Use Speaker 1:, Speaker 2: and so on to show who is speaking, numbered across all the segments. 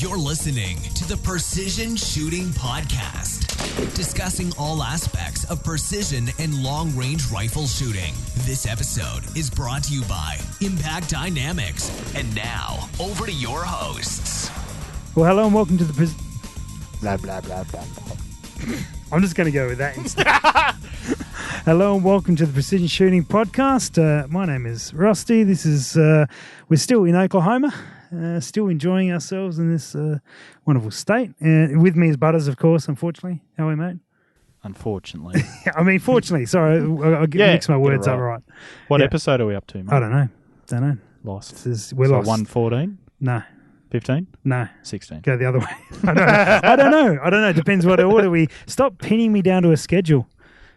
Speaker 1: You're listening to the Precision Shooting Podcast, discussing all aspects of precision and long-range rifle shooting. This episode is brought to you by Impact Dynamics. And now, over to your hosts.
Speaker 2: Well, hello and welcome to the blah, blah, blah, blah. I'm just going to go with that instead. Hello and welcome to the Precision Shooting Podcast. My name is Rusty. This is, we're still in Oklahoma, still enjoying ourselves in this wonderful state. With me is Butters, of course, unfortunately. How are we, mate?
Speaker 3: Unfortunately.
Speaker 2: Fortunately. Sorry, I mix my words up right.
Speaker 3: What episode are we up to, mate?
Speaker 2: I don't know.
Speaker 3: Lost.
Speaker 2: We're lost.
Speaker 3: 114?
Speaker 2: No.
Speaker 3: 15?
Speaker 2: No.
Speaker 3: 16.
Speaker 2: Go the other way. I don't know. Depends what order we... Stop pinning me down to a schedule.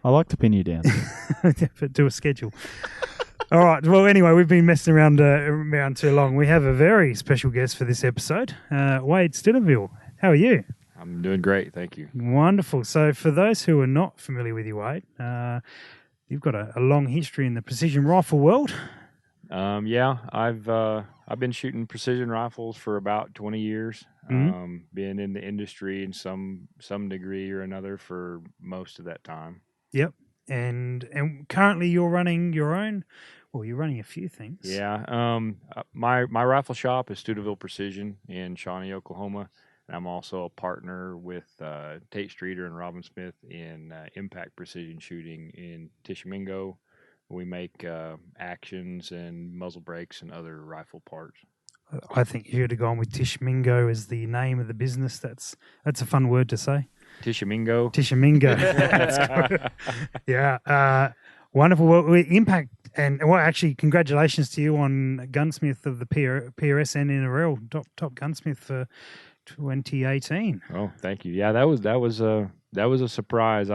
Speaker 3: I like to pin you down.
Speaker 2: To a schedule. All right. Well, anyway, we've been messing around too long. We have a very special guest for this episode, Wade Stuteville. How are you?
Speaker 4: I'm doing great, thank you.
Speaker 2: Wonderful. So for those who are not familiar with you, Wade, you've got a long history in the precision rifle world.
Speaker 4: Yeah, I've been shooting precision rifles for about 20 years.
Speaker 2: Mm-hmm.
Speaker 4: Been in the industry in some degree or another for most of that time.
Speaker 2: Yep. And currently you're running your own. Well, you're running a few things.
Speaker 4: Yeah. My rifle shop is Stuteville Precision in Shawnee, Oklahoma. And I'm also a partner with Tate Streeter and Robin Smith in Impact Precision Shooting in Tishomingo. We make actions and muzzle brakes and other rifle parts.
Speaker 2: I think you should have gone with Tishomingo as the name of the business. That's a fun word to say.
Speaker 4: Tishomingo.
Speaker 2: Yeah. Wonderful. Well, Impact actually, congratulations to you on gunsmith of the PRS NRL top gunsmith for 2018.
Speaker 4: Oh, thank you. Yeah, that was a surprise.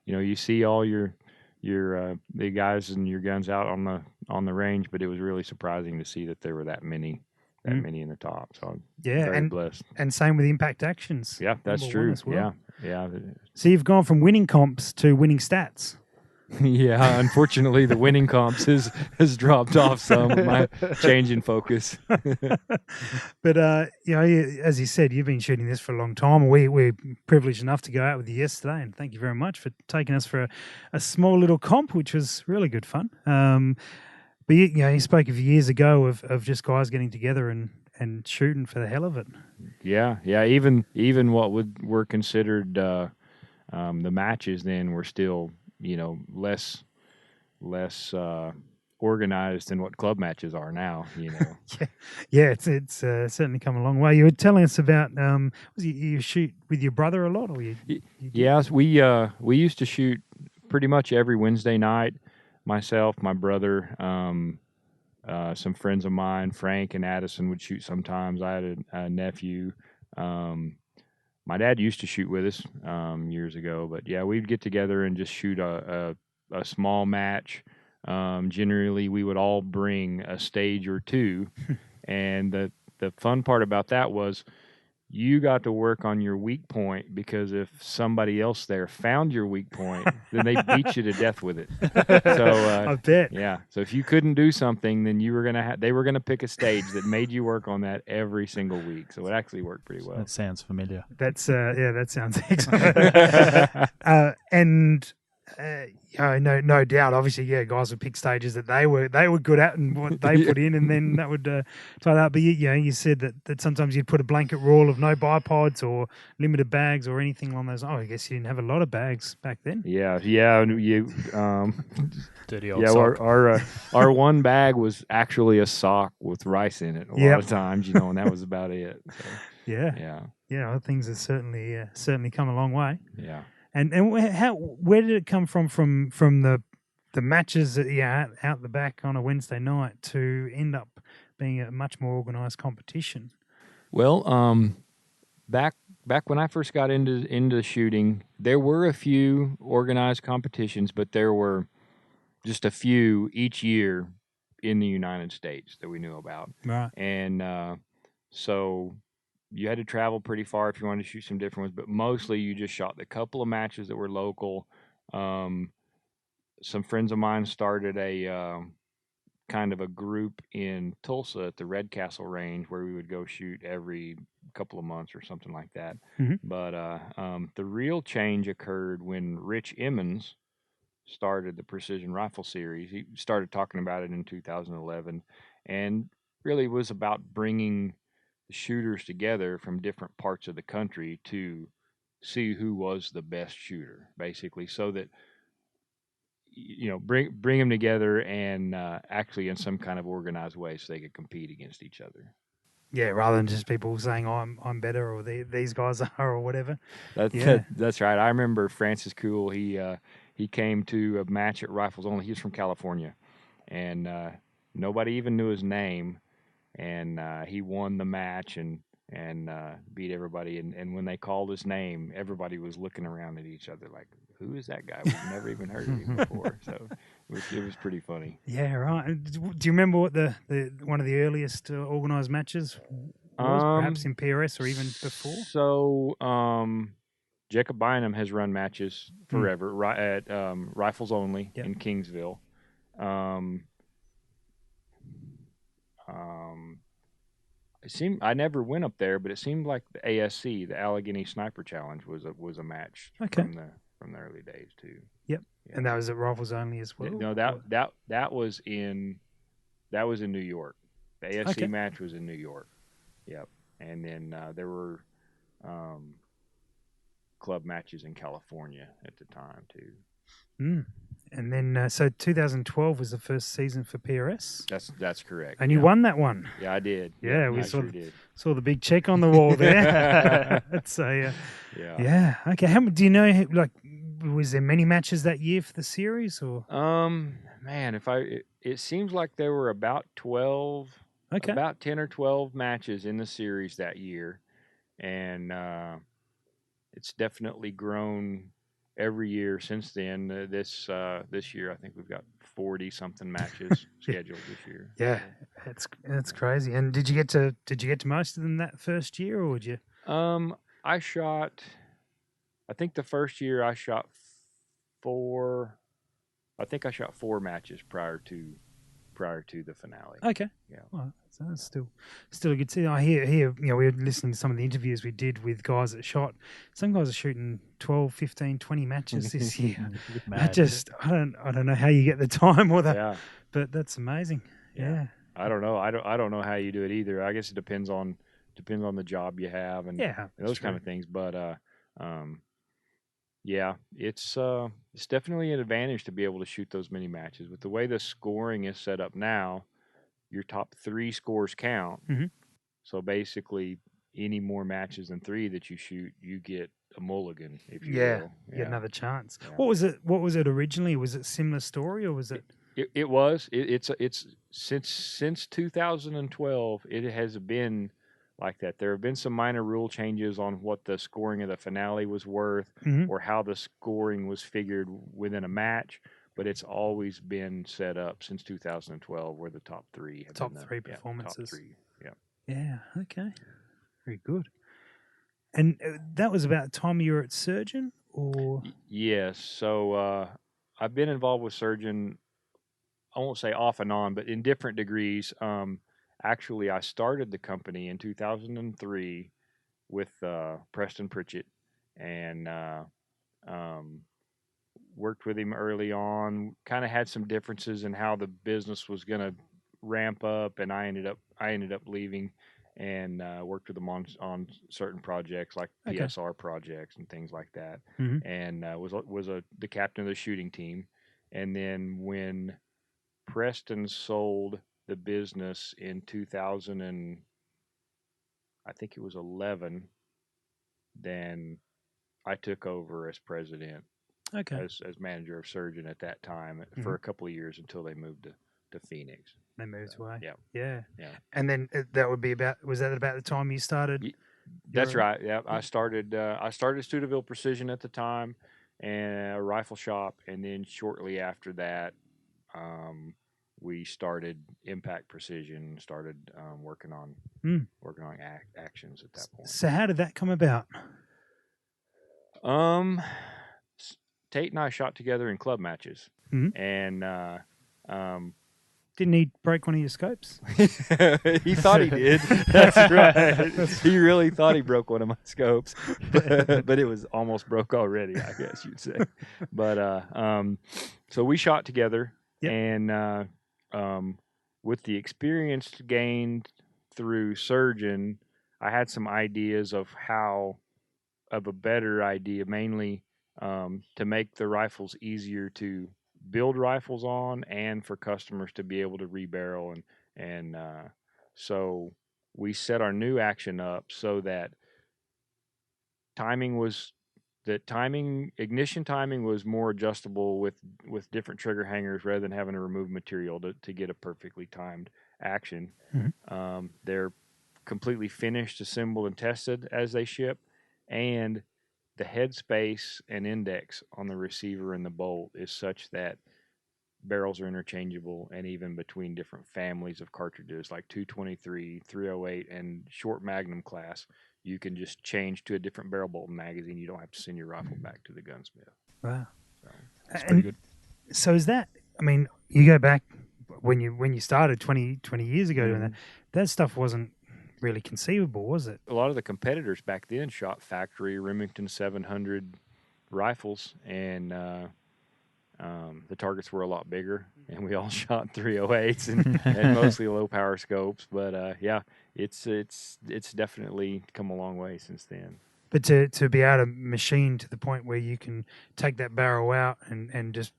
Speaker 4: You see all your the guys and your guns out on the range, but it was really surprising to see that there were that many in the top. So I'm very blessed. And
Speaker 2: same with Impact Actions.
Speaker 4: Yeah, that's true. Well. Yeah.
Speaker 2: So you've gone from winning comps to winning stats.
Speaker 4: Yeah, unfortunately, the winning comps has dropped off some. My change in focus.
Speaker 2: But as you said, you've been shooting this for a long time. We're privileged enough to go out with you yesterday, and thank you very much for taking us for a small little comp, which was really good fun. But you spoke a few years ago of just guys getting together and shooting for the hell of it.
Speaker 4: Yeah. Even what were considered the matches then were still less organized than what club matches are now.
Speaker 2: It's certainly come a long way. You were telling us about you shoot with your brother a lot, or you?
Speaker 4: Yes, we used to shoot pretty much every Wednesday night. Myself, my brother, some friends of mine, Frank and Addison, would shoot sometimes. I had a nephew. My dad used to shoot with us years ago, but yeah, we'd get together and just shoot a small match. Generally, we would all bring a stage or two, and the fun part about that was you got to work on your weak point, because if somebody else there found your weak point, then they beat you to death with it. So
Speaker 2: I bet.
Speaker 4: Yeah. So if you couldn't do something, then you were they were gonna pick a stage that made you work on that every single week. So it actually worked pretty well.
Speaker 3: That sounds familiar.
Speaker 2: That's that sounds excellent. No doubt. Obviously, guys would pick stages that they were good at and what they put in, and then that would tie that. But you said that sometimes you'd put a blanket rule of no bipods or limited bags or anything along those. Oh, I guess you didn't have a lot of bags back then.
Speaker 4: Yeah. You
Speaker 3: dirty old sock.
Speaker 4: Our one bag was actually a sock with rice in it. A lot of times, and that was about it. So,
Speaker 2: yeah. Things have certainly come a long way.
Speaker 4: Yeah.
Speaker 2: And where did it come from the matches out the back on a Wednesday night to end up being a much more organised competition?
Speaker 4: Well, back when I first got into shooting, there were a few organised competitions, but there were just a few each year in the United States that we knew about.
Speaker 2: Right.
Speaker 4: And so you had to travel pretty far if you wanted to shoot some different ones, but mostly you just shot the couple of matches that were local. Some friends of mine started a kind of a group in Tulsa at the Red Castle range where we would go shoot every couple of months or something like that.
Speaker 2: Mhm.
Speaker 4: But the real change occurred when Rich Emmons started the Precision Rifle Series. He started talking about it in 2011, and really was about bringing the shooters together from different parts of the country to see who was the best shooter, basically, so that bring them together and actually in some kind of organized way so they could compete against each other.
Speaker 2: Yeah, rather than just people saying, "Oh, I'm better," or these guys are, or whatever.
Speaker 4: That's right. I remember Francis Cool. He came to a match at Rifles Only. He was from California, and nobody even knew his name. And he won the match and beat everybody. And when they called his name, everybody was looking around at each other like, "Who is that guy? We've never even heard of him before." So it was pretty funny.
Speaker 2: Yeah, right. Do you remember what the one of the earliest organised matches was? Perhaps in PRS or even before?
Speaker 4: So Jacob Bynum has run matches forever at Rifles Only in Kingsville. It seemed I never went up there, but it seemed like the ASC, the Allegheny Sniper Challenge, was a match from the early days too.
Speaker 2: Yep, yeah. And that was at Rifles Only as well.
Speaker 4: No, that was in New York. The ASC match was in New York. Yep, and then there were club matches in California at the time too.
Speaker 2: And then, so 2012 was the first season for PRS.
Speaker 4: That's correct.
Speaker 2: And you won that one.
Speaker 4: Yeah, I did.
Speaker 2: Yeah, we
Speaker 4: saw
Speaker 2: the big check on the wall there. So, yeah. Okay. How do you know? Like, was there many matches that year for the series, or?
Speaker 4: Man, it seems like there were about 12. Okay. About 10 or 12 matches in the series that year, and it's definitely grown every year since then. This year, I think we've got 40-something matches scheduled this year.
Speaker 2: Yeah, that's crazy. And did you get to most of them that first year, or would you?
Speaker 4: I think the first year I shot 4. I think I shot 4 matches prior to the finale.
Speaker 2: Okay.
Speaker 4: Yeah.
Speaker 2: Well, so that's still a good thing. I hear we were listening to some of the interviews we did with guys that shot. Some guys are shooting 12, 15, 20 matches this year. I don't know how you get the time or that. Yeah. But that's amazing. Yeah.
Speaker 4: I don't know. I don't know how you do it either. I guess it depends on the job you have and those kind of things. But yeah, it's definitely an advantage to be able to shoot those many matches. With the way the scoring is set up now, your top 3 scores count.
Speaker 2: Mm-hmm.
Speaker 4: So basically, any more matches than 3 that you shoot, you get a mulligan, if you will.
Speaker 2: Yeah, you get another chance. Yeah. What was it originally? Was it similar story, or was it?
Speaker 4: It was. It's since 2012, it has been like that. There have been some minor rule changes on what the scoring of the finale was worth, or how the scoring was figured within a match. But it's always been set up since 2012, where the top 3 have
Speaker 2: top 3 performances.
Speaker 4: Top 3, yeah.
Speaker 2: Yeah. Okay. Very good. And that was about the time you were at Surgeon, or?
Speaker 4: Yes. So I've been involved with Surgeon. I won't say off and on, but in different degrees. Actually, I started the company in 2003 with Preston Pritchett, and worked with him early on. Kind of had some differences in how the business was going to ramp up, and I ended up leaving and worked with him on certain projects like PSR projects and things like that, and was the captain of the shooting team. And then when Preston sold the business in 2000 and I think it was 11, then I took over as president, as manager of Surgeon at that time for a couple of years until they moved to Phoenix.
Speaker 2: They moved away.
Speaker 4: Yeah.
Speaker 2: And then that would be was that about the time you started?
Speaker 4: That's right. Yeah, I started Stuteville Precision at the time, and a rifle shop, and then shortly after that, we started Impact Precision. Started working on actions at that point.
Speaker 2: So how did that come about?
Speaker 4: Tate and I shot together in club matches, and
Speaker 2: Didn't he break one of your scopes?
Speaker 4: He thought he did. That's right. He really thought he broke one of my scopes, but it was almost broke already, I guess you'd say. But so we shot together, and with the experience gained through surgeon, I had some ideas of a better idea, mainly to make the rifles easier to build rifles on, and for customers to be able to rebarrel, and so we set our new action up so that ignition timing was more adjustable with different trigger hangers rather than having to remove material to get a perfectly timed action.
Speaker 2: Mm-hmm.
Speaker 4: They're completely finished, assembled, and tested as they ship, and the headspace and index on the receiver and the bolt is such that barrels are interchangeable, and even between different families of cartridges like 223, 308, and short magnum class, you can just change to a different barrel bolt magazine. You don't have to send your rifle back to the gunsmith.
Speaker 2: Wow.
Speaker 4: So
Speaker 3: That's pretty good.
Speaker 2: So is that, I mean, you go back when you started 20 years ago doing that stuff wasn't really conceivable, was it?
Speaker 4: A lot of the competitors back then shot factory Remington 700 rifles, and the targets were a lot bigger, and we all shot 308s and mostly low power scopes. But yeah, it's definitely come a long way since then.
Speaker 2: But to be able to machine to the point where you can take that barrel out and just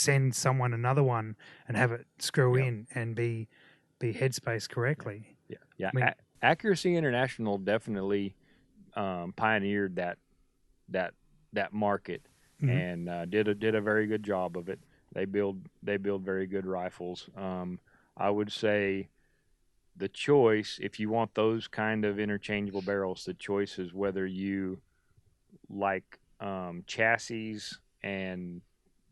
Speaker 2: send someone another one and have it screw in and be headspace correctly.
Speaker 4: Yeah.
Speaker 2: I mean,
Speaker 4: Accuracy International definitely pioneered that market, and did a very good job of it. They build very good rifles. I would say the choice, if you want those kind of interchangeable barrels, the choice is whether you like chassis and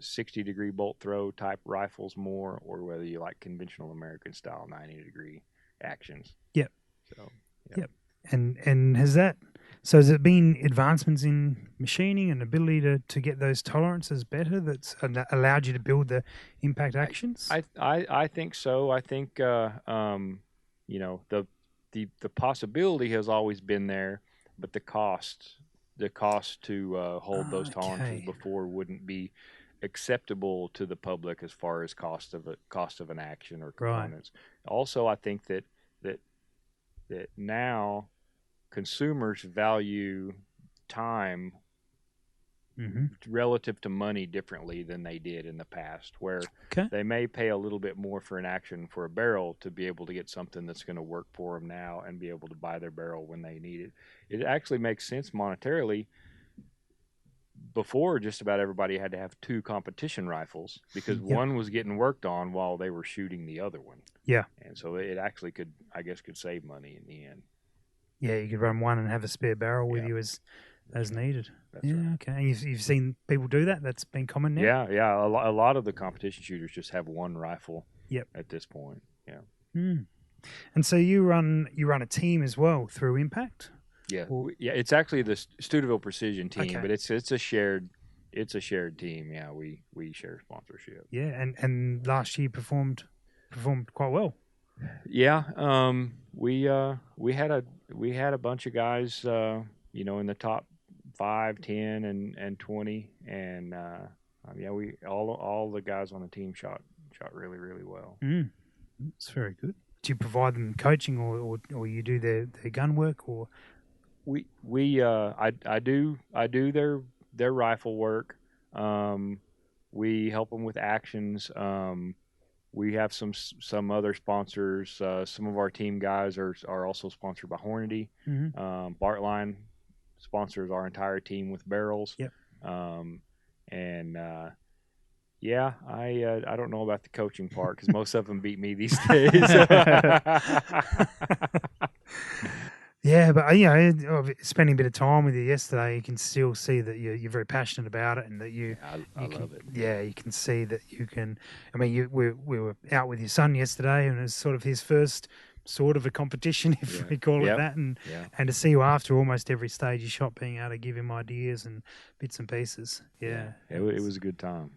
Speaker 4: 60-degree bolt throw type rifles more, or whether you like conventional American style 90-degree actions.
Speaker 2: Yep.
Speaker 4: So,
Speaker 2: yep. And has it been advancements in machining and ability to get those tolerances better that's allowed you to build the impact actions?
Speaker 4: I think so. I think the possibility has always been there, but the cost to hold those tolerances before wouldn't be acceptable to the public as far as cost of an action or components. Right. Also, I think that now consumers value time relative to money differently than they did in the past, where they may pay a little bit more for an action for a barrel to be able to get something that's going to work for them now and be able to buy their barrel when they need it. It actually makes sense monetarily. Before, just about everybody had to have two competition rifles because one was getting worked on while they were shooting the other one.
Speaker 2: Yeah.
Speaker 4: And so it actually could save money in the end.
Speaker 2: Yeah, you could run one and have a spare barrel with you as needed.
Speaker 4: That's right.
Speaker 2: Okay. And you've seen people do that? That's been common now?
Speaker 4: Yeah. A lot of the competition shooters just have one rifle at this point. Yeah.
Speaker 2: Mm. And so you run a team as well through Impact?
Speaker 4: Yeah, it's actually the Stuteville Precision team, but it's a shared team. Yeah, we share sponsorship.
Speaker 2: Yeah, and last year performed quite well.
Speaker 4: Yeah, we had a bunch of guys, in the top 5, 10, and 20, and we all the guys on the team shot really, really well.
Speaker 2: That's very good. Do you provide them coaching, or you do their gun work, or?
Speaker 4: I do their rifle work. We help them with actions. We have some other sponsors. Some of our team guys are also sponsored by Hornady. Bartline sponsors our entire team with barrels.
Speaker 2: Yep.
Speaker 4: I don't know about the coaching part because most of them beat me these days.
Speaker 2: Yeah, but spending a bit of time with you yesterday, you can still see that you're very passionate about it, and that I love it. Yeah, you can see that you can. I mean, we were out with your son yesterday, and it's sort of his first sort of a competition, if we call it that, and to see you after almost every stage you shot, being able to give him ideas and bits and pieces.
Speaker 4: It was a good time.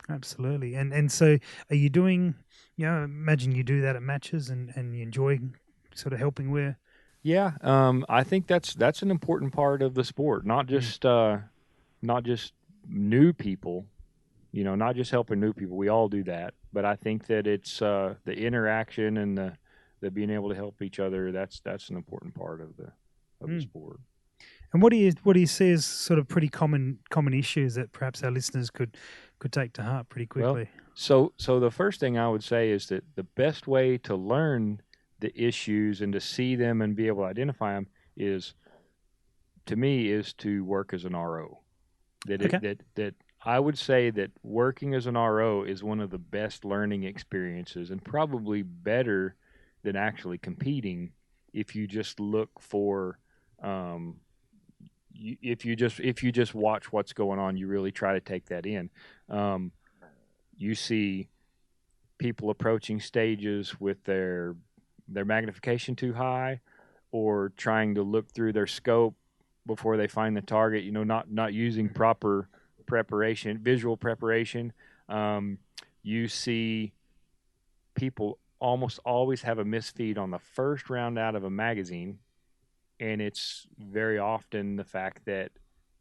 Speaker 2: Absolutely. And so are you doing, imagine you do that at matches and you enjoy sort of helping where?
Speaker 4: Yeah, I think that's an important part of the sport, not just new people, not just helping new people. We all do that, but I think that it's the interaction and the being able to help each other. That's an important part of the sport.
Speaker 2: And what do you see as sort of pretty common issues that perhaps our listeners could take to heart pretty quickly?
Speaker 4: Well, so the first thing I would say is that the best way to learn the issues and to see them and be able to identify them is to work as an RO. That I would say that working as an RO is one of the best learning experiences, and probably better than actually competing if you just look for if you just watch what's going on, you really try to take that in. You see people approaching stages with their magnification too high, or trying to look through their scope before they find the target, not using proper preparation, visual preparation. You see people almost always have a misfeed on the first round out of a magazine, and it's very often the fact that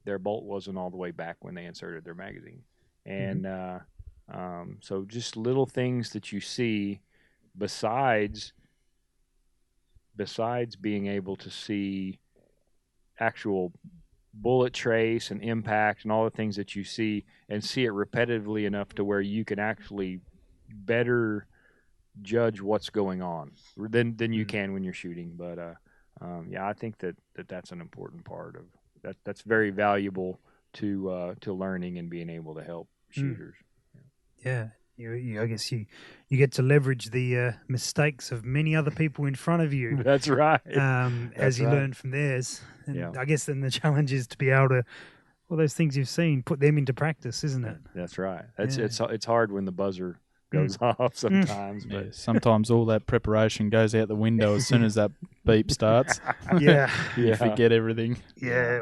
Speaker 4: their bolt wasn't all the way back when they inserted their magazine. And so just little things that you see besides being able to see actual bullet trace and impact and all the things that you see, and see it repetitively enough to where you can actually better judge what's going on than you can when you're shooting. But I think that's an important part of that. That's very valuable to learning and being able to help shooters.
Speaker 2: Yeah. I guess you get to leverage the mistakes of many other people in front of you.
Speaker 4: That's right.
Speaker 2: As you learn from theirs. And I guess then the challenge is to be able to, all those things you've seen, put them into practice, isn't it?
Speaker 4: That's right. It's hard when the buzzer goes off sometimes. But
Speaker 3: sometimes all that preparation goes out the window as soon as that beep starts. You forget everything.
Speaker 2: Yeah,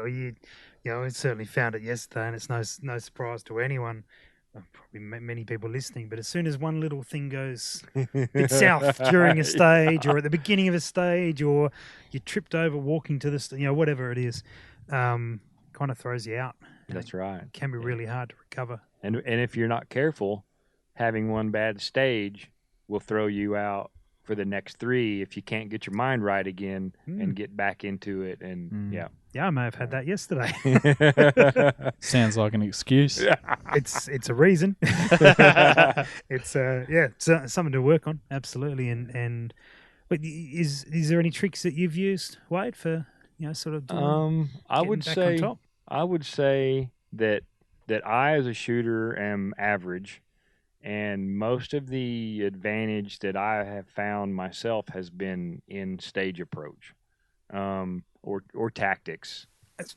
Speaker 2: well, I certainly found it yesterday, and it's no surprise to anyone. Probably many people listening, but as soon as one little thing goes a bit south during a stage, or at the beginning of a stage, or you tripped over walking to the whatever it is, kind of throws you out.
Speaker 4: That's right.
Speaker 2: It can be really hard to recover.
Speaker 4: And if you're not careful, having one bad stage will throw you out for the next three if you can't get your mind right again and get back into it. And
Speaker 2: I may have had that yesterday.
Speaker 3: Sounds like an excuse.
Speaker 2: It's a reason. It's something to work on. Absolutely. But is there any tricks that you've used, Wade, for sort of doing,
Speaker 4: I would say that I as a shooter am average, and most of the advantage that I have found myself has been in stage approach, or tactics.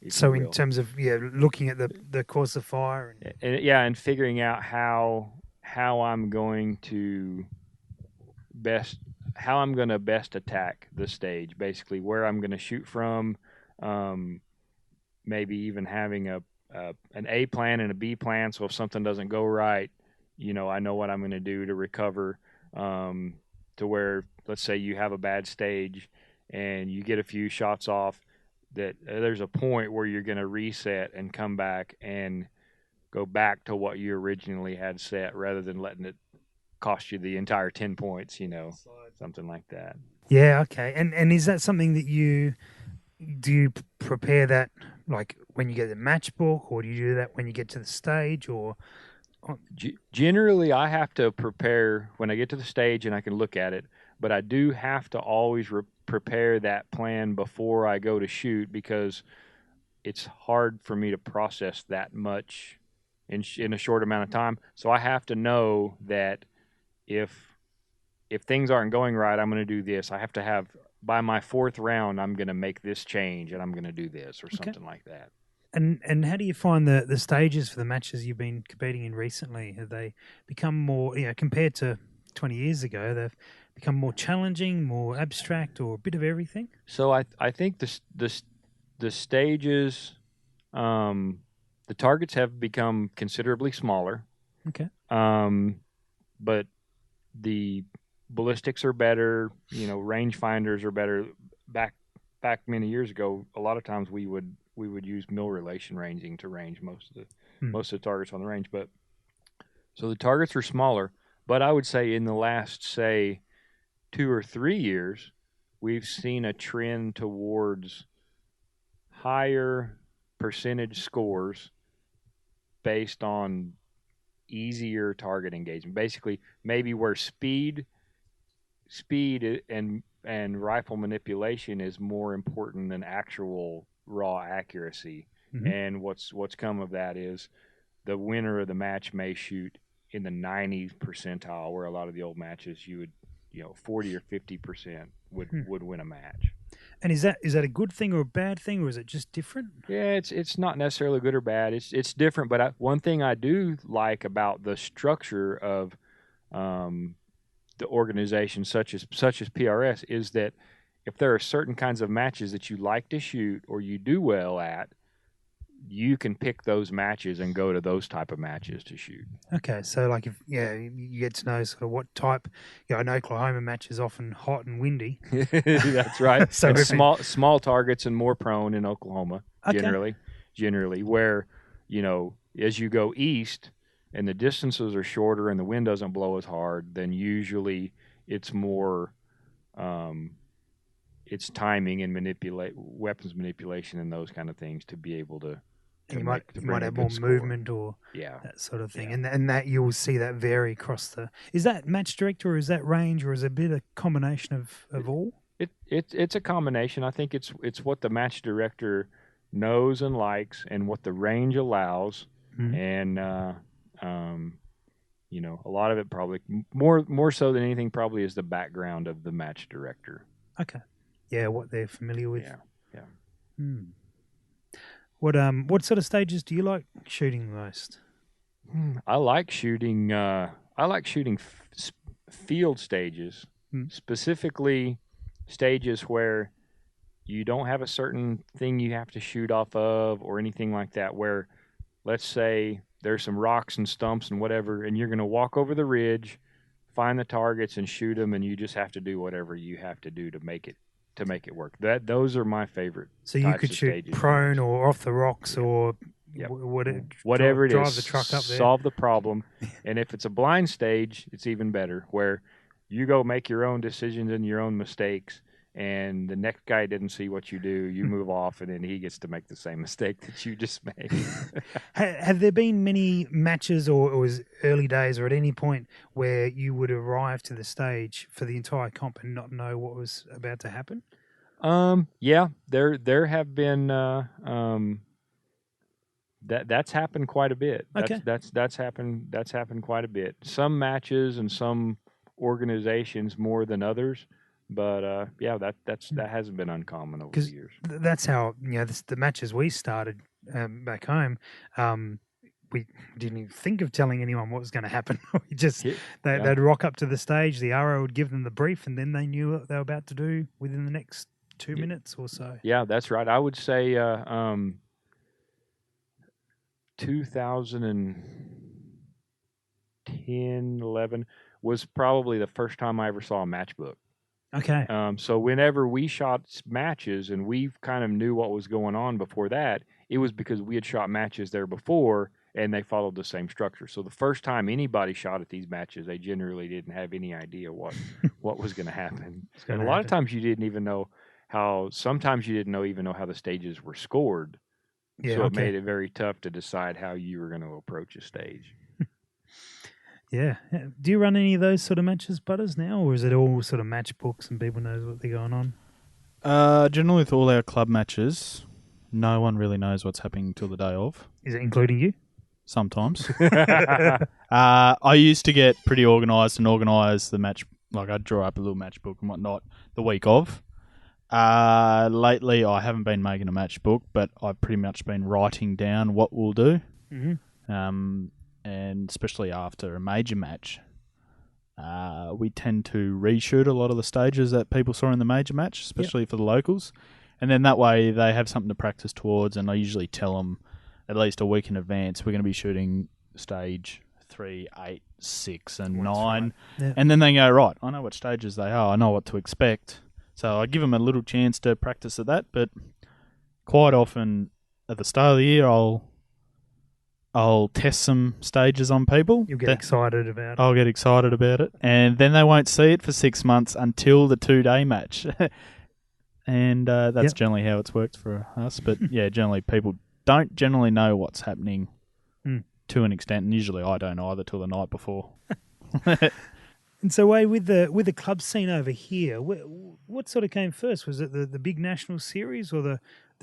Speaker 2: So in terms of looking at the course of fire
Speaker 4: and figuring out how I'm going to best attack the stage, basically where I'm going to shoot from, maybe even having an A plan and a B plan. So if something doesn't go right, I know what I'm going to do to recover, to where, let's say you have a bad stage and you get a few shots off, that there's a point where you're going to reset and come back and go back to what you originally had set, rather than letting it cost you the entire 10 points, something like that.
Speaker 2: Yeah. Okay. And is that something that you prepare that, like when you get the match book, or do you do that when you get to the stage, or?
Speaker 4: Generally, I have to prepare when I get to the stage and I can look at it, but I do have to always prepare that plan before I go to shoot, because it's hard for me to process that much in a short amount of time. So I have to know that if things aren't going right, I'm going to do this. I have to have, by my fourth round, I'm going to make this change and I'm going to do this, or something like that.
Speaker 2: And how do you find the stages for the matches you've been competing in recently? Have they become more, compared to 20 years ago, they've become more challenging, more abstract, or a bit of everything?
Speaker 4: So I think the stages, the targets have become considerably smaller.
Speaker 2: Okay.
Speaker 4: But the ballistics are better. Range finders are better. Back many years ago, a lot of times we would use mill relation ranging to range most of the targets on the range. But so the targets are smaller. But I would say in the last, say, 2 or 3 years, we've seen a trend towards higher percentage scores based on easier target engagement. Basically, maybe where speed and rifle manipulation is more important than actual raw accuracy. Mm-hmm. And what's come of that is the winner of the match may shoot in the 90th percentile, where a lot of the old matches you would 40 or 50% would win a match.
Speaker 2: And is that a good thing or a bad thing, or is it just different?
Speaker 4: Yeah, it's not necessarily good or bad. It's different. But one thing I do like about the structure of the organization, such as PRS, is that if there are certain kinds of matches that you like to shoot or you do well at, you can pick those matches and go to those type of matches to shoot.
Speaker 2: Okay, so like you get to know sort of what type. An Oklahoma match is often hot and windy.
Speaker 4: That's right. So small targets and more prone in Oklahoma, okay. Generally, where as you go east and the distances are shorter and the wind doesn't blow as hard, then usually it's more it's timing and weapons manipulation and those kind of things to be able to.
Speaker 2: You might have more movement or that sort of thing, and that you'll see that vary across the. Is that match director or is that range or is it a bit of combination of all?
Speaker 4: It's a combination. I think it's what the match director knows and likes, and what the range allows, and a lot of it probably more so than anything probably is the background of the match director.
Speaker 2: Okay, what they're familiar with.
Speaker 4: Yeah.
Speaker 2: What sort of stages do you like shooting the most?
Speaker 4: I like shooting. Field stages, specifically stages where you don't have a certain thing you have to shoot off of or anything like that. Where, let's say, there's some rocks and stumps and whatever, and you're going to walk over the ridge, find the targets, and shoot them, and you just have to do whatever you have to do to make it work. Those are my favorite.
Speaker 2: So you could shoot prone or off the rocks or
Speaker 4: whatever it is.
Speaker 2: Drive the truck up there.
Speaker 4: Solve the problem. And if it's a blind stage, it's even better, where you go make your own decisions and your own mistakes, and the next guy didn't see what you do. You move off, and then he gets to make the same mistake that you just made.
Speaker 2: Have there been many matches or was early days or at any point where you would arrive to the stage for the entire comp and not know what was about to happen?
Speaker 4: Yeah, there have been that's happened quite a bit.
Speaker 2: Okay.
Speaker 4: That's happened quite a bit. Some matches and some organizations more than others. But that hasn't been uncommon over the years.
Speaker 2: That's how the matches we started back home. We didn't even think of telling anyone what was going to happen. We just they'd rock up to the stage. The RO would give them the brief, and then they knew what they were about to do within the next 2 minutes or so.
Speaker 4: Yeah, that's right. I would say 2010, 11 was probably the first time I ever saw a match book.
Speaker 2: Okay.
Speaker 4: So whenever we shot matches and we kind of knew what was going on before that, it was because we had shot matches there before and they followed the same structure. So the first time anybody shot at these matches, they generally didn't have any idea what was going to happen. And a lot of times you didn't even know sometimes you didn't even know how the stages were scored. Yeah, so it made it very tough to decide how you were going to approach a stage.
Speaker 2: Yeah. Do you run any of those sort of matches, Butters, now, or is it all sort of match books and people knows what they're going on?
Speaker 3: Generally, with all our club matches, no one really knows what's happening until the day of.
Speaker 2: Is it including you?
Speaker 3: Sometimes. I used to get pretty organised and organise the match. Like, I'd draw up a little match book and whatnot the week of. Lately, I haven't been making a match book, but I've pretty much been writing down what we'll do.
Speaker 2: Mm-hmm.
Speaker 3: And especially after a major match, we tend to reshoot a lot of the stages that people saw in the major match, especially for the locals. And then that way they have something to practice towards, and I usually tell them at least a week in advance, we're going to be shooting stage 3, 8, 6, and 9.
Speaker 2: Right. Yeah.
Speaker 3: And then they go, right, I know what stages they are, I know what to expect. So I give them a little chance to practice at that, but quite often at the start of the year, I'll test some stages on people.
Speaker 2: You'll get excited about it.
Speaker 3: I'll get excited about it. And then they won't see it for 6 months until the 2-day match. And that's generally how it's worked for us. But yeah, generally people don't generally know what's happening to an extent. And usually I don't either till the night before.
Speaker 2: And so, Wade, with the club scene over here, what sort of came first? Was it the big national series, or the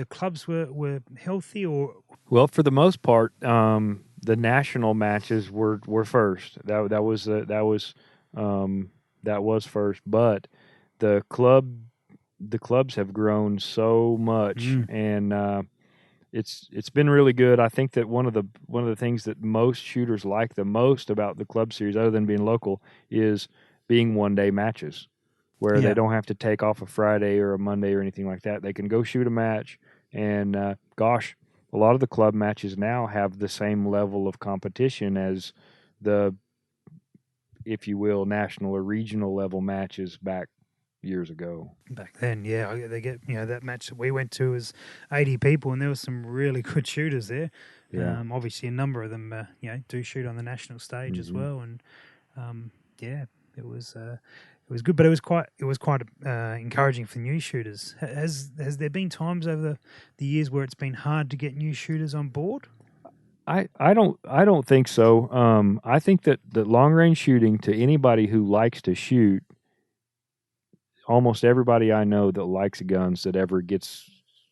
Speaker 2: clubs were healthy, or?
Speaker 4: Well, for the most part, the national matches were first. That was first. But the clubs have grown so much, and it's been really good. I think that one of the things that most shooters like the most about the club series, other than being local, is being 1-day matches, where they don't have to take off a Friday or a Monday or anything like that. They can go shoot a match, and a lot of the club matches now have the same level of competition as the, if you will, national or regional level matches back years ago.
Speaker 2: Back then, yeah, they get that match that we went to was 80 people, and there were some really good shooters there.
Speaker 4: Yeah.
Speaker 2: Obviously, a number of them, do shoot on the national stage as well, and it was good, but it was quite encouraging for new shooters. Has there been times over the years where it's been hard to get new shooters on board?
Speaker 4: I don't think so. I think that the long range shooting, to anybody who likes to shoot, almost everybody I know that likes guns, that ever gets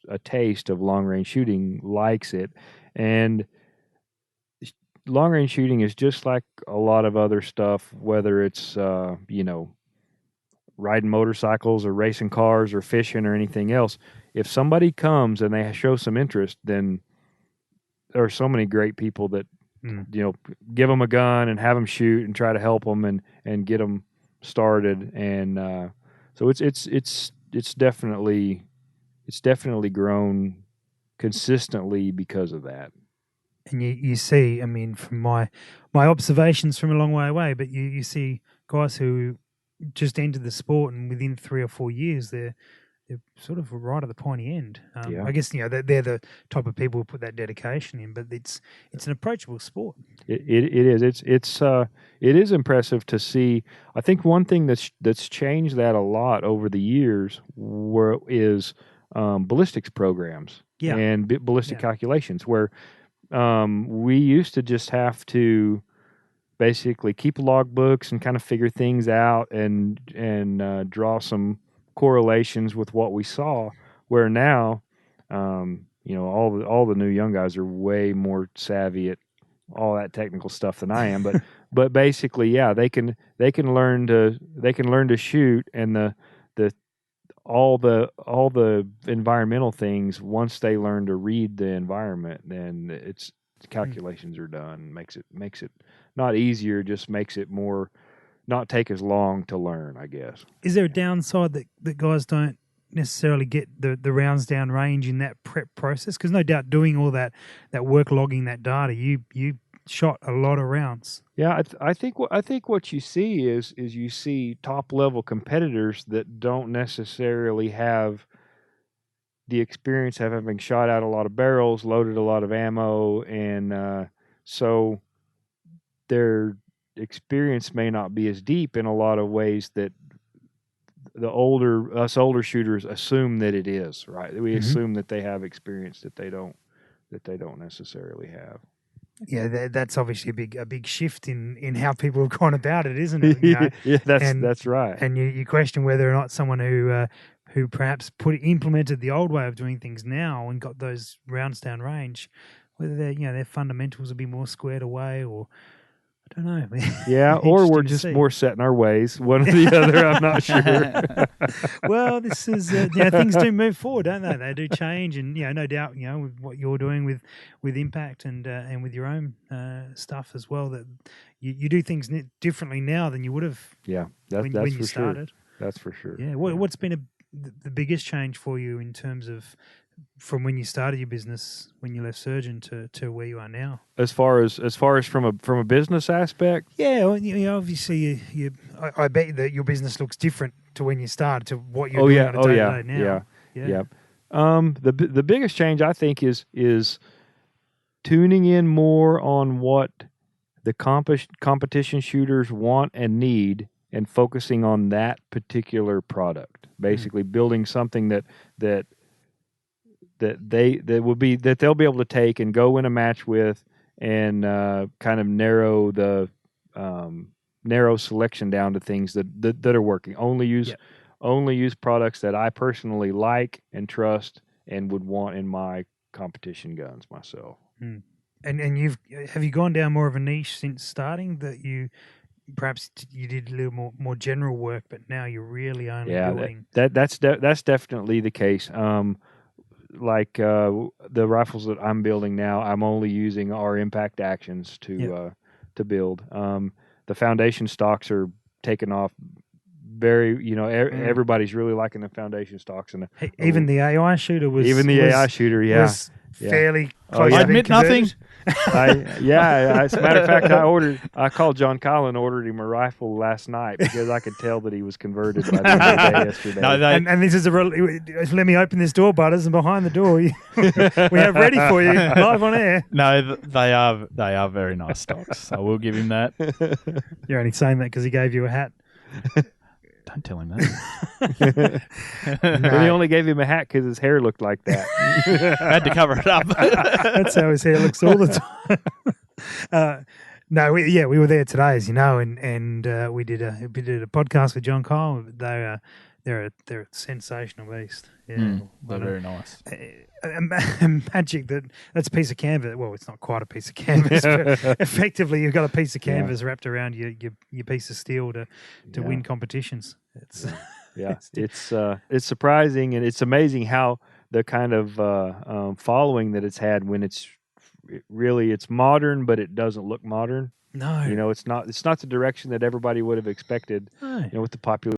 Speaker 4: a taste of long range shooting, likes it. And long range shooting is just like a lot of other stuff, whether it's riding motorcycles or racing cars or fishing or anything else. If somebody comes and they show some interest, then there are so many great people that give them a gun and have them shoot and try to help them and get them started. And so it's definitely grown consistently because of that.
Speaker 2: And you see, I mean, from my observations from a long way away, but you see guys who just entered the sport, and within 3 or 4 years, they're sort of right at the pointy end. I guess they're the type of people who put that dedication in, but it's an approachable sport.
Speaker 4: It is. It is impressive to see. I think one thing that's changed that a lot over the years is ballistics programs and ballistic calculations, where we used to just have to basically keep logbooks and kind of figure things out and draw some correlations with what we saw, where now all the new young guys are way more savvy at all that technical stuff than I am, but basically they can learn to shoot, and all the environmental things, once they learn to read the environment, then it's calculations are done. Makes it not easier, just makes it more not take as long to learn, I guess.
Speaker 2: Is there a downside that guys don't necessarily get the rounds down range in that prep process? Because no doubt doing all that work, logging that data, you shot a lot of rounds.
Speaker 4: Yeah, I think what you see is you see top level competitors that don't necessarily have the experience of having shot out a lot of barrels, loaded a lot of ammo, and so their experience may not be as deep in a lot of ways that us older shooters assume that it is. Right? We assume that they have experience that they don't necessarily have.
Speaker 2: Yeah, that's obviously a big shift in how people have gone about it, isn't it?
Speaker 4: Yeah, that's right.
Speaker 2: And you question whether or not someone who perhaps implemented the old way of doing things now and got those rounds down range, whether their fundamentals will be more squared away, or I don't know.
Speaker 4: Yeah, or we're
Speaker 2: Interesting to
Speaker 4: just
Speaker 2: see.
Speaker 4: more set in our ways. One or the other, I'm not sure.
Speaker 2: Well, this is things do move forward, don't they? They do change, and no doubt, with what you're doing with Impact and with your own stuff as well, that you do things differently now than you would have.
Speaker 4: Yeah, that's
Speaker 2: when
Speaker 4: for
Speaker 2: you started.
Speaker 4: sure. That's for sure.
Speaker 2: Yeah. What's been the biggest change for you in terms of from when you started your business, when you left Surgeon to where you are now?
Speaker 4: As far as from a business aspect,
Speaker 2: Yeah, well, obviously, I bet that your business looks different to when you started to what you're doing on a day-to-day now.
Speaker 4: Yeah. The biggest change I think is tuning in more on what the competition shooters want and need, and focusing on that particular product. Basically, building something that they'll be able to take and go in a match with, and kind of narrow the narrow selection down to things that are working. Only use products that I personally like and trust and would want in my competition guns myself.
Speaker 2: And have you gone down more of a niche since starting, that you perhaps you did a little more general work, but now you're really only building?
Speaker 4: That's definitely the case. Like the rifles that I'm building now, I'm only using our Impact Actions to build. The foundation stocks are taking off. Very, everybody's really liking the foundation stocks, and
Speaker 2: even the AI shooter was
Speaker 4: was
Speaker 2: fairly close.
Speaker 3: I admit nothing.
Speaker 4: As a matter of fact, I called John Collin, ordered him a rifle last night because I could tell that he was converted by the end of the day yesterday.
Speaker 3: No,
Speaker 2: and this is let me open this door, Butters, and behind the door we have ready for you live on air.
Speaker 3: No, they are very nice stocks. I will give him that.
Speaker 2: You're only saying that because he gave you a hat.
Speaker 3: Don't tell him that.
Speaker 4: No. We only gave him a hat because his hair looked like that.
Speaker 3: I had to cover it up.
Speaker 2: That's how his hair looks all the time. No, we were there today, as you know, and we did a podcast with John Kyle. They're a sensational beast. Yeah,
Speaker 3: they're very nice.
Speaker 2: Magic that's a piece of canvas. Well, it's not quite a piece of canvas, but effectively you've got a piece of canvas wrapped around your piece of steel to win competitions.
Speaker 4: It's surprising, and it's amazing how the kind of following that it's had when it's modern, but it doesn't look modern.
Speaker 2: No,
Speaker 4: it's not the direction that everybody would have expected.
Speaker 2: No.
Speaker 4: With the popular